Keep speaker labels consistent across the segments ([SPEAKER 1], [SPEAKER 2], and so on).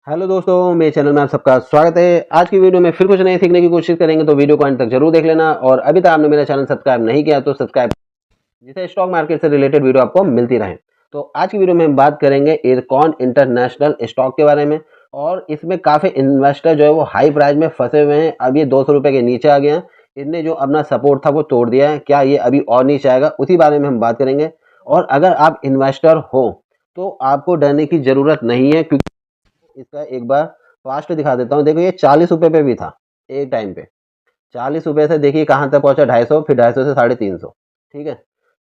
[SPEAKER 1] Hello दोस्तों, मेरे channel में आप सबका स्वागत है। आज की वीडियो में फिर कुछ नए सीखने की कोशिश करेंगे, तो वीडियो को अंत तक जरूर देख लेना। और अभी तक आपने मेरा चैनल सब्सक्राइब नहीं किया तो सब्सक्राइब, जिससे स्टॉक मार्केट से रिलेटेड वीडियो आपको मिलती रहे। तो आज की वीडियो में हम बात करेंगे इरकॉन इंटरनेशनल स्टॉक के बारे में। और इसमें काफ़ी इन्वेस्टर जो है वो हाई प्राइस में फंसे हुए हैं। अब ये 200 रुपये के नीचे आ गया है। इसने जो अपना सपोर्ट था वो तोड़ दिया है। क्या ये अभी और नीचे आएगा, उसी बारे में हम बात करेंगे। और अगर आप इन्वेस्टर हो तो आपको डरने की ज़रूरत नहीं है, क्योंकि इसका एक बार फास्ट दिखा देता हूँ। देखो, ये 40 रुपये पे भी था एक टाइम पे। 40 रुपये से देखिए कहाँ तक पहुंचा, 250, फिर 250 से 350। ठीक है।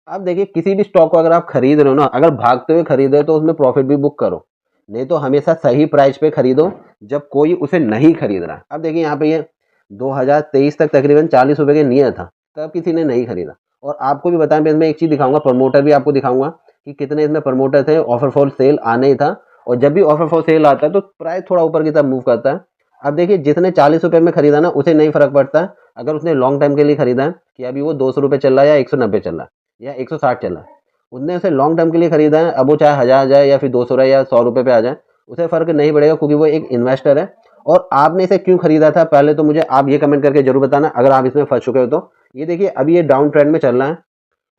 [SPEAKER 1] अब देखिए, किसी भी स्टॉक को अगर आप खरीद रहे हो ना, अगर भागते हुए खरीदे तो उसमें प्रॉफिट भी बुक करो, नहीं तो हमेशा सही प्राइस पे खरीदो जब कोई उसे नहीं खरीद रहा है। अब देखिए यहाँ पे ये 2023 तक तकरीबन 40 रुपये के नियर था, तब किसी ने नहीं खरीदा। और आपको भी बताएं, मैं इसमें एक चीज़ दिखाऊंगा, प्रमोटर भी आपको दिखाऊंगा कि कितने इसमें प्रमोटर थे। ऑफर फॉर सेल आने ही था, और जब भी ऑफर फॉर सेल आता है तो प्राइस थोड़ा ऊपर की तरफ मूव करता है। अब देखिए, जिसने 40 रुपये में खरीदा ना, उसे नहीं फर्क पड़ता है अगर उसने लॉन्ग टाइम के लिए खरीदा है कि अभी वो 200 रुपये चल रहा है या 190 चल रहा है या 160 चल रहा है। उसने उसे लॉन्ग टर्म के लिए खरीदा है, अब वो चाहे 1000 जाए या फिर 200 रहे या 100 रुपये पे आ जाए, उसे फर्क नहीं पड़ेगा, क्योंकि वो एक इन्वेस्टर है। और आपने इसे क्यों खरीदा था, पहले तो मुझे आप ये कमेंट करके जरूर बताना अगर आप इसमें फंस चुके हो तो। ये देखिए, अभी ये डाउन ट्रेंड में चल रहा है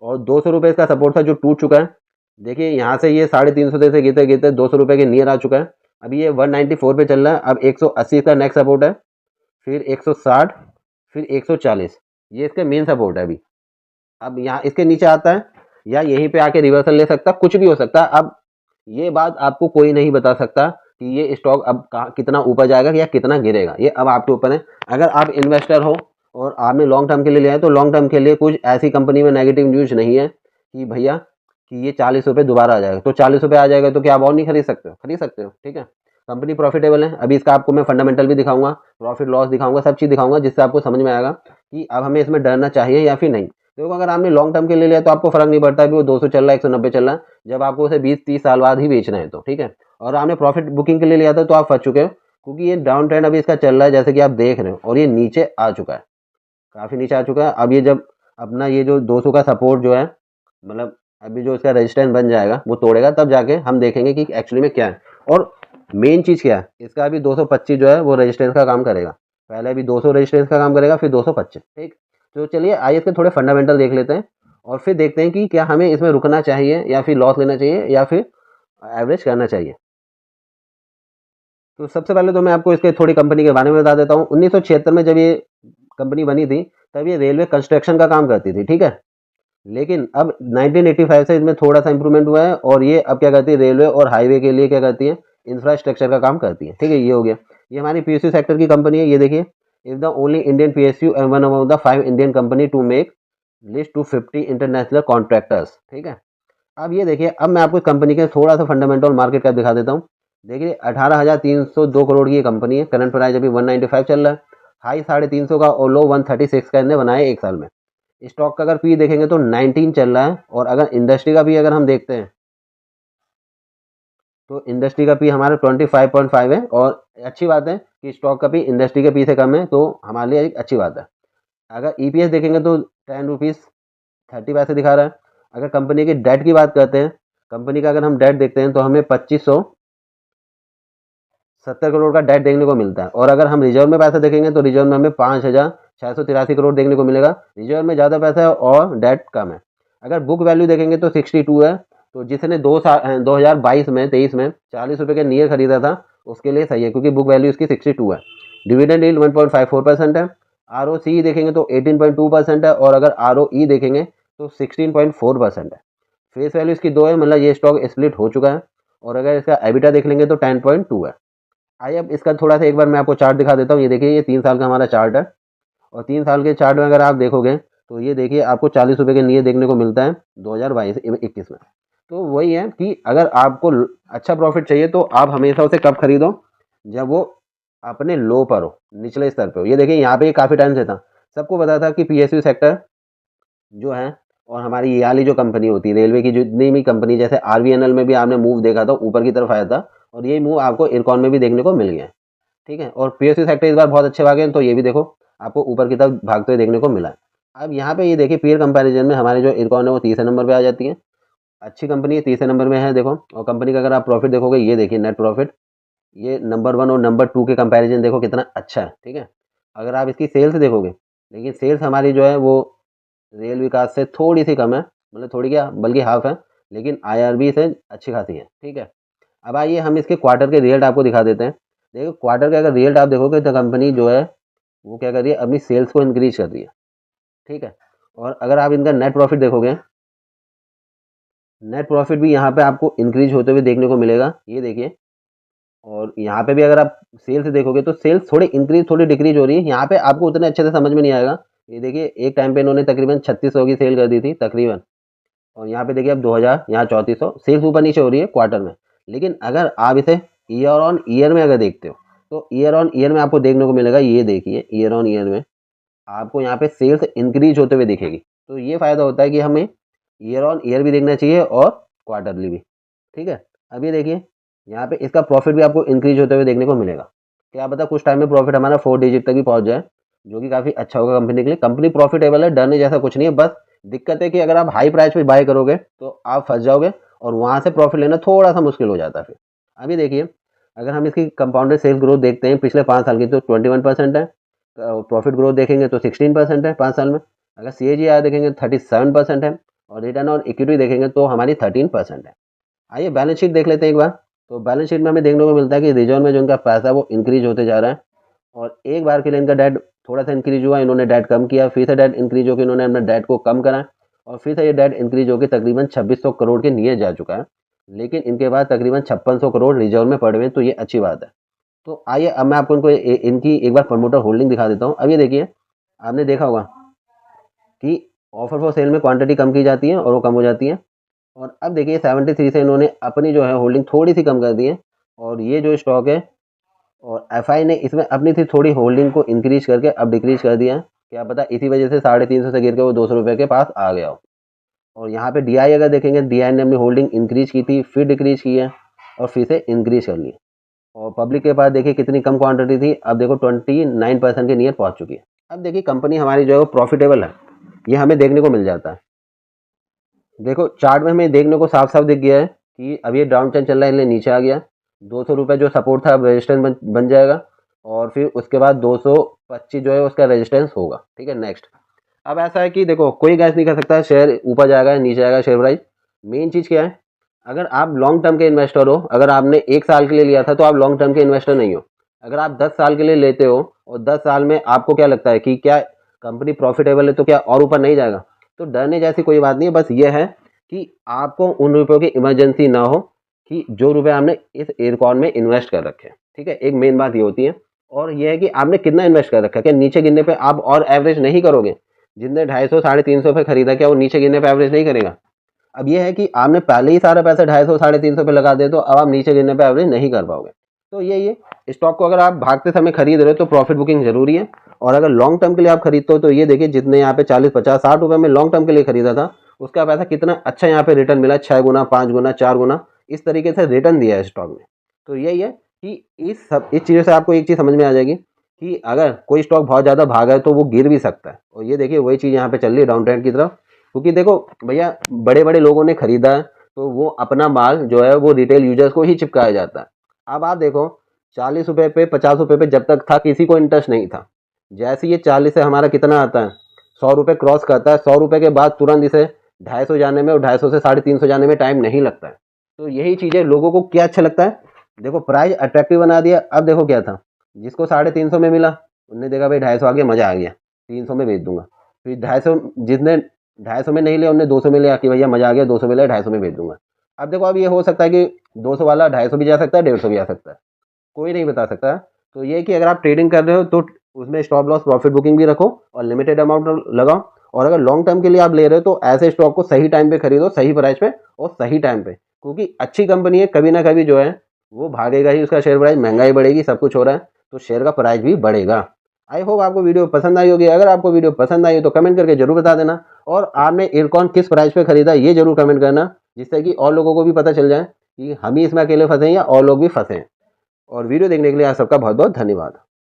[SPEAKER 1] और 200 रुपये इसका सपोर्ट था जो टूट चुका है। देखिए यहाँ से ये 350 से गिरते गिरते 200 रुपये के नियर आ चुका है। अभी ये 194 पे चल रहा है। अब 180 का नेक्स्ट सपोर्ट है, फिर 160, फिर 140। ये इसके मेन सपोर्ट है अभी। अब यहाँ इसके नीचे आता है या यहीं पे आके रिवर्सल ले सकता, कुछ भी हो सकता। अब ये बात आपको कोई नहीं बता सकता कि ये स्टॉक अब कितना ऊपर जाएगा या कितना गिरेगा, ये अब आपके ऊपर है। अगर आप इन्वेस्टर हो और आपने लॉन्ग टर्म के लिए लिया है, तो लॉन्ग टर्म के लिए कुछ ऐसी कंपनी में नेगेटिव न्यूज नहीं है कि भैया कि ये 40 रुपये दोबारा आ जाएगा। तो 40 रुपये आ जाएगा तो क्या आप और नहीं खरीद सकते हो? खरीद सकते हो। ठीक है, कंपनी प्रॉफिटेबल है। अभी इसका आपको मैं फंडामेंटल भी दिखाऊंगा, प्रॉफिट लॉस दिखाऊंगा, सब चीज़ दिखाऊंगा, जिससे आपको समझ में आएगा कि अब हमें इसमें डरना चाहिए या फिर नहीं। देखो, अगर आपने लॉन्ग टर्म के लिए लिया तो आपको फर्क नहीं पड़ता भी वो 200 चल रहा है 190 चल रहा है, जब आपको उसे 20-30 साल बाद ही बेचना है तो। ठीक है। और आपने प्रॉफिट बुकिंग के लिए लिया था तो आप फंस चुके हो, क्योंकि ये डाउन ट्रेंड अभी इसका चल रहा है, जैसे कि आप देख रहे हो, और ये नीचे आ चुका है, काफ़ी नीचे आ चुका है। अब ये जब अपना ये जो 200 का सपोर्ट जो है, मतलब अभी जो इसका रेजिस्टेंस बन जाएगा वो तोड़ेगा, तब जाके हम देखेंगे कि एक्चुअली में क्या है। और मेन चीज़ क्या है, इसका अभी 225 जो है वो रेजिस्टेंस का काम करेगा। पहले अभी 200 रेजिस्टेंस का काम करेगा, फिर 225। ठीक। तो चलिए आइए इसके थोड़े फंडामेंटल देख लेते हैं, और फिर देखते हैं कि क्या हमें इसमें रुकना चाहिए या फिर लॉस लेना चाहिए या फिर एवरेज करना चाहिए। तो सबसे पहले तो मैं आपको इसके थोड़ी कंपनी के बारे में बता देता हूँ। 1976 में जब ये कंपनी बनी थी, तब ये रेलवे कंस्ट्रक्शन का काम करती थी। ठीक है। लेकिन अब 1985 से इसमें थोड़ा सा इंप्रूवमेंट हुआ है, और ये अब क्या करती है, रेलवे और हाईवे के लिए क्या करती है, इंफ्रास्ट्रक्चर का काम करती है। ठीक है, ये हो गया। ये हमारी पीएसयू सेक्टर की कंपनी है। ये देखिए, is the only Indian PSU and one of the 5 Indian company to make list to 50 international contractors. ठीक है। अब ये देखिए, अब मैं आपको इस कंपनी के थोड़ा सा फंडामेंटल मार्केट कैप दिखा देता हूँ। देखिए, 18,302 करोड़ की ये कंपनी है। करंट प्राइस अभी 195 चल रहा है। हाई 350 का और लो 136 का इन्हें बनाया एक साल में। स्टॉक का अगर पी देखेंगे तो 19 चल रहा है। और अगर इंडस्ट्री का भी अगर हम देखते हैं तो इंडस्ट्री का पी हमारा 25.5 है। और अच्छी बात है कि स्टॉक का पी इंडस्ट्री के पी से कम है, तो हमारे लिए एक अच्छी बात है। अगर ईपीएस देखेंगे तो 10 रुपीज़ 30 पैसे दिखा रहा है। अगर कंपनी की डेट की बात करते हैं, कंपनी का अगर हम डेट देखते हैं तो हमें 2570 करोड़ का डेट देखने को मिलता है। और अगर हम रिजर्व में पैसा देखेंगे तो रिजर्व में हमें 5,683 करोड़ देखने को मिलेगा। रिजर्व में ज़्यादा पैसा है और डेट कम है। अगर बुक वैल्यू देखेंगे तो 62 है। तो जिसने 2022 में 23 में 40 रुपये के नियर खरीदा था, उसके लिए सही है, क्योंकि बुक वैल्यू इसकी 62 है। डिविडेंड यील्ड 1.54% है। आर देखेंगे तो 18.2% है। और अगर आर देखेंगे तो 16.4% है। फेस वैल्यू इसकी 2 है, मतलब ये स्टॉक स्प्लिट हो चुका है। और अगर इसका एबिटा देख लेंगे तो 10.2 है। आइए अब इसका थोड़ा सा एक बार मैं आपको चार्ट दिखा देता हूँ। ये देखिए, ये 3 साल का हमारा चार्ट है। और 3 साल के चार्ट में अगर आप देखोगे तो ये देखिए, आपको 40 रुपये के नियर देखने को मिलता है 2022-21 में। तो वही है कि अगर आपको अच्छा प्रॉफिट चाहिए तो आप हमेशा उसे कब खरीदो, जब वो अपने लो पर हो, निचले स्तर पे हो। ये देखिए, यहाँ पे ये काफ़ी टाइम से था। सबको पता था कि पीएसयू सेक्टर जो है, और हमारी ये वाली जो कंपनी होती है रेलवे की, जितनी भी कंपनी, जैसे आरवीएनएल में भी आपने मूव देखा था, ऊपर की तरफ आया था, और ये मूव आपको इरकॉन में भी देखने को मिल गया है। ठीक है। और पीएसयू सेक्टर इस बार बहुत अच्छे भागे हैं, तो ये भी देखो आपको ऊपर की तरफ भागते हुए देखने को मिला है। अब यहाँ पे ये देखिए, पीयर कंपैरिजन में हमारे जो इरकॉन है वो तीसरे नंबर पे आ जाती है। अच्छी कंपनी है, तीसरे नंबर में है। देखो, और कंपनी का अगर आप प्रॉफिट देखोगे, ये देखिए नेट प्रॉफिट ये नंबर 1 और नंबर 2 के कंपैरिजन देखो कितना अच्छा है, ठीक है। अगर आप इसकी सेल्स देखोगे, लेकिन सेल्स हमारी जो है वो रेल विकास से थोड़ी सी कम है, मतलब थोड़ी क्या बल्कि हाफ है, लेकिन IRB से अच्छी खासी है, ठीक है। अब आइए हम इसके क्वार्टर के रिजल्ट आपको दिखा देते हैं। देखो क्वार्टर के अगर रिजल्ट आप देखोगे तो कंपनी जो है वो क्या कर रही है, अपनी सेल्स को इंक्रीज कर रही है, ठीक है। और अगर आप इनका नेट प्रॉफिट देखोगे, नेट प्रॉफिट भी यहाँ पे आपको इंक्रीज होते हुए देखने को मिलेगा, ये देखिए। और यहाँ पे भी अगर आप सेल्स देखोगे तो सेल्स थोड़ी इंक्रीज थोड़ी डिक्रीज हो रही है, यहाँ पे आपको उतने अच्छे से समझ में नहीं आएगा। ये देखिए एक टाइम पे इन्होंने तकरीबन 3600 की सेल कर दी थी तकरीबन, और यहाँ पे देखिए अब 2000, यहाँ 3400, सेल्स ऊपर नीचे हो रही है क्वार्टर में। लेकिन अगर आप इसे ईयर ऑन ईयर में अगर देखते हो तो ईयर ऑन ईयर में आपको देखने को मिलेगा, ये देखिए ईयर ऑन ईयर में आपको यहाँ पे सेल्स इंक्रीज होते हुए दिखेगी। तो ये फायदा होता है कि हमें ईयर ऑन ईयर भी देखना चाहिए और क्वार्टरली भी, ठीक है। अब ये देखिए यहाँ पे इसका प्रॉफिट भी आपको इंक्रीज होते हुए देखने को मिलेगा। क्या पता कुछ टाइम में प्रॉफिट हमारा 4 डिजिट तक भी पहुंच जाए, जो कि काफ़ी अच्छा होगा कंपनी के लिए। कंपनी प्रॉफिटेबल है, डरने जैसा कुछ नहीं है। बस दिक्कत है कि अगर आप हाई प्राइस पे बाय करोगे तो आप फंस जाओगे और वहाँ से प्रॉफिट लेना थोड़ा सा मुश्किल हो जाता है फिर। अभी देखिए अगर हम इसकी कंपाउंडेड सेल्स ग्रोथ देखते हैं पिछले 5 साल की तो 21% है, प्रॉफिट ग्रोथ देखेंगे तो 16% है 5 साल में। अगर CAGR देखेंगे 37% है, और रिटर्न ऑन इक्विटी देखेंगे तो हमारी 13% है। आइए बैलेंस शीट देख लेते हैं एक बार। तो बैलेंस शीट में हमें देखने को मिलता है कि रिजर्व में जो इनका पैसा है वो इंक्रीज होते जा रहा है, और एक बार के लिए इनका डेट थोड़ा सा इंक्रीज हुआ, इन्होंने डेट कम किया, फिर से डेट इंक्रीज होकर इन्होंने अपना डेट को कम करा, और फिर से ये डेट इंक्रीज होकर तकरीबन 2600 करोड़ के नियर जा चुका है। लेकिन इनके बाद तकरीबन 5600 करोड़ रिजर्व में पड़े हुए हैं, तो ये अच्छी बात है। तो आइए अब मैं आपको इनकी एक बार प्रमोटर होल्डिंग दिखा देता हूँ। अब ये देखिए आपने देखा होगा कि ऑफर फॉर सेल में क्वांटिटी कम की जाती है और वो कम हो जाती है, और अब देखिए 73 से इन्होंने अपनी जो है होल्डिंग थोड़ी सी कम कर दी है, और ये जो स्टॉक है और FI ने इसमें अपनी थी थोड़ी होल्डिंग को इंक्रीज करके अब डिक्रीज कर दिया है। क्या पता इसी वजह से 350 से गिर के वो 200 रुपये के पास आ गया हो। और यहाँ पे DI अगर देखेंगे, DI ने अपनी होल्डिंग इंक्रीज की थी, फिर डिक्रीज की है, और फिर से इंक्रीज कर ली। और पब्लिक के पास देखिए कितनी कम क्वांटिटी थी, अब देखो 29% के नियर पहुँच चुकी है। अब देखिए कंपनी हमारी जो है वो प्रॉफिटेबल है, ये हमें देखने को मिल जाता है। देखो चार्ट में हमें देखने को साफ साफ दिख गया है कि अब ये डाउन ट्रेंड चल रहा है, इसलिए नीचे आ गया। 200 रुपये जो सपोर्ट था अब रेजिस्टेंस बन जाएगा, और फिर उसके बाद 225 जो है उसका रेजिस्टेंस होगा, ठीक है। नेक्स्ट अब ऐसा है कि देखो कोई गैस नहीं कर सकता है, शेयर ऊपर जाएगा नीचे आएगा शेयर प्राइस। मेन चीज़ क्या है, अगर आप लॉन्ग टर्म के इन्वेस्टर हो, अगर आपने 1 साल के लिए लिया था तो आप लॉन्ग टर्म के इन्वेस्टर नहीं हो। अगर आप 10 साल के लिए लेते हो और 10 साल में आपको क्या लगता है कि क्या कंपनी प्रॉफिटेबल है तो क्या और ऊपर नहीं जाएगा, तो डरने जैसी कोई बात नहीं है। बस ये है कि आपको उन रुपयों की इमरजेंसी ना हो कि जो रुपए आपने इस एयरकॉन में इन्वेस्ट कर रखे हैं, ठीक है। एक मेन बात ये होती है, और ये है कि आपने कितना इन्वेस्ट कर रखा है, क्या नीचे गिरने पे आप और एवरेज नहीं करोगे। जितने 250 350 पे खरीदा क्या वो नीचे गिरने पे एवरेज नहीं करेगा। अब ये है कि आपने पहले ही सारा पैसा 250 350 पे लगा दे तो अब आप नीचे गिरने पे एवरेज नहीं कर पाओगे। तो ये स्टॉक को अगर आप भागते समय खरीद रहे हो तो प्रॉफिट बुकिंग जरूरी है, और अगर लॉन्ग टर्म के लिए आप खरीदते हो तो ये देखिए जितने यहाँ पे 40 50 60 रुपए में लॉन्ग टर्म के लिए खरीदा था उसका पैसा कितना अच्छा यहाँ पे रिटर्न मिला, 6 गुना 5 गुना 4 गुना इस तरीके से रिटर्न दिया है स्टॉक में। तो यही है कि इस चीज़ों से आपको एक चीज़ समझ में आ जाएगी कि अगर कोई स्टॉक बहुत ज़्यादा भागा है तो वो गिर भी सकता है। और ये देखिए वही चीज़ यहाँ पे चल रही है डाउन ट्रेंड की तरफ, क्योंकि देखो भैया बड़े बड़े लोगों ने खरीदा है तो वो अपना माल जो है वो रिटेल यूजर्स को ही चिपकाया जाता है। अब आप देखो 40 रुपये पे 50 रुपये पे जब तक था किसी को इंटरेस्ट नहीं था, जैसे ये 40 से हमारा कितना आता है 100 रुपये क्रॉस करता है, 100 रुपये के बाद तुरंत इसे 250 जाने में और 250 से 350 जाने में टाइम नहीं लगता है। तो यही चीज़ें लोगों को क्या अच्छा लगता है, देखो प्राइस अट्रैक्टिव बना दिया। अब देखो क्या था, जिसको 350 में मिला उनने देखा भाई 250 आ गया मज़ा आ गया 300 में बेच दूंगा, फिर 250 जितने 250 में नहीं लिया उनने 200 में लिया कि भैया मज़ा आ गया 200 में लिया 250 में बेच दूंगा। अब देखो अब ये हो सकता है कि 200 वाला 250 भी जा सकता है 150 भी आ सकता है, कोई नहीं बता सकता। तो ये कि अगर आप ट्रेडिंग कर रहे हो तो उसमें स्टॉप लॉस प्रॉफिट बुकिंग भी रखो और लिमिटेड अमाउंट लगाओ, और अगर लॉन्ग टर्म के लिए आप ले रहे हो तो ऐसे स्टॉक को सही टाइम पे खरीदो, सही प्राइस पे और सही टाइम पे, क्योंकि अच्छी कंपनी है कभी ना कभी जो है वो भागेगा ही, उसका शेयर प्राइस, महंगाई बढ़ेगी सब कुछ हो रहा है तो शेयर का प्राइस भी बढ़ेगा। आई होप आपको वीडियो पसंद आई होगी। अगर आपको वीडियो पसंद आई हो तो कमेंट करके जरूर बता देना, और आपने एयरकॉन किस प्राइस पे खरीदा ये जरूर कमेंट करना, जिससे कि और लोगों को भी पता चल जाए कि हम ही इसमें अकेले फंसे हैं या और लोग भी फंसे हैं। और वीडियो देखने के लिए आप सबका बहुत बहुत धन्यवाद।